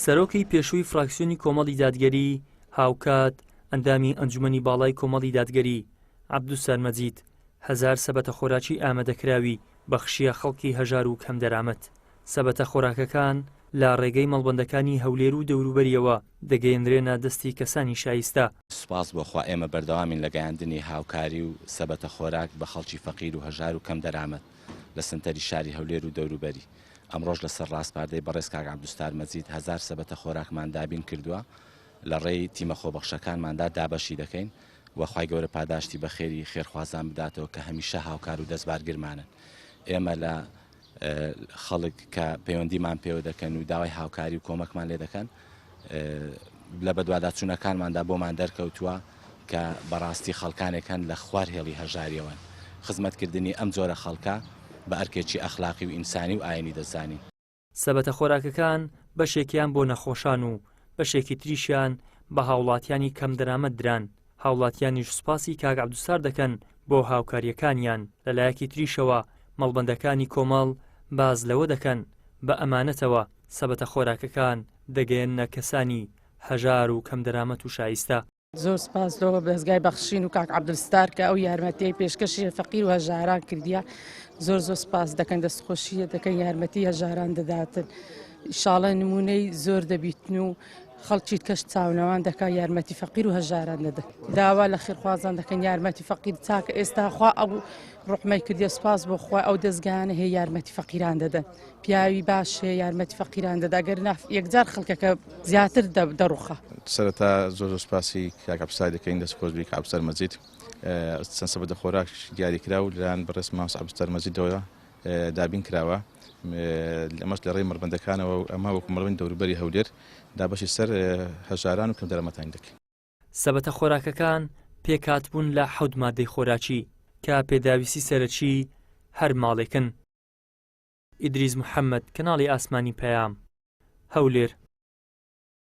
سەرۆکی پێشووی فراکسیۆنی کۆمەڵی دادگەری هاوکات ئەندامی ئەنجومەنی باڵای کۆمەڵی دادگەری عەبدولستار مەجید 1000 سەبەتە خۆراکی ئامادەکراوی بەخشیە خەڵکی هەژار و کەم دەرامەت. سەبەتە خۆراکەکان لە ڕێگەی مەڵبەندەکانی هەولێر و دەوروبەریەوە دەگەیەنرێنە دەستی کەسانی شایستە. سوپاس بۆخوا ئێمە بەردەوامین لە گەیاندنی هاوکاری و سەبەتە خۆراک بە خەڵکی فەقیر و هەژار و کەم دەرامەت لە سنتەری شاری هەولێر و دەوروبەری. ئەمڕۆژ لەسەر ڕاستپاردەی بەڕێز کاک عەبدولستار مەجید 1000 سەبەتە خۆراکمان دابین کردووە لە ڕێی تیمە خۆبەخشەکانماندا دابەشی دەکەین و خوای گەورە پاداشتی بە خێری خێرخوازان بداتەوە کە هەمیشە هاوکار و دەستبارگرمانن. ئێمە لە خەڵک کە پەیوەندیمان پێوە دەکەن و داوای هاوکاری و کۆمەکمان لێ دەکەن لە بەدواداچوونەکانماندا بۆمان دەرکەوتووە کە بەڕاستی خەڵکانێکن لە خوار هێڵی هەژاریەوەن. خزمەتکردنی ئەم جۆرە خەڵکە بە ئەرکێکی ئەخلاقی و ئینسانی و ئاینی دەزانین. سەبەتە خۆراکەکان بەشێکیان بۆ نەخۆشان و بەشێکی تریشیان بە هاوڵاتیانی کەم دەرامەت دران. هاوڵاتیانیش سوپاسی کاک عەبدولستار دەکەن بۆ هاوکاریەکانیان. لەلایەکی تریشەوە مەڵبەندەکانی کۆمەڵ باز لەوە دەکەن بە ئەمانەتەوە سەبەتە خۆراکەکان دەگەیەنە کەسانی هەژار و کەم دەرامەت و شایستە. زۆر سپاس لەوە بەزگای بەخشین و کاک عەبدولستار کە ئەو یارمەتیەی پێشکەشی فەقیر و هەژاران کردیە. زۆر سپاس دەکەن، دەستخۆشیە دەکەن، یارمەتی هەژاران دەداتن. ئینشاڵڵا نمونەی زۆر دەبیتن و خەڵکی کەش چاونەوان دەکا یارمەتی فەقیر و هەژاران دەدەن. داوا لە خێرخوازان دەکەن یارمەتی فەقیر چاکە ئێستا خوا ئەو ڕوحمەی کردیە سپاس بۆ خوا ئەو دەستگانە هەیە یارمەتی فەقیران دەدەن. پیاوی باش هەیە یارمەتی فەقیران دەدا گەر یەکجار خەڵکەکە زیاتر دەڕوخە. سەرەتا زۆر سپاسی کاک عەبدولستار دەکەین دەستخۆش بی کاک عەبدولستار مەجید چەند سەبەتە خۆراک دیاریکرا و لەلایەن بەڕێز مامۆستا عەبدولستار مەجیدەوە دابین کراوە. ئەمەش لە ڕێی مەڵبەندەکانەوە ئەمە وەکو مەڵبەندی دەوروبەری هەولێر دابەشی سەر هەژاران و کەم دەرامەتان دەکەین. سەبەتە خۆراکەکان پێکهاتبوون لە 7 مادەی خۆراکی کە پێداویستی سەرەکی هەر ماڵێکن. ئیدریس محەممەد، کەناڵی ئاسمانی پەیام، هەولێر.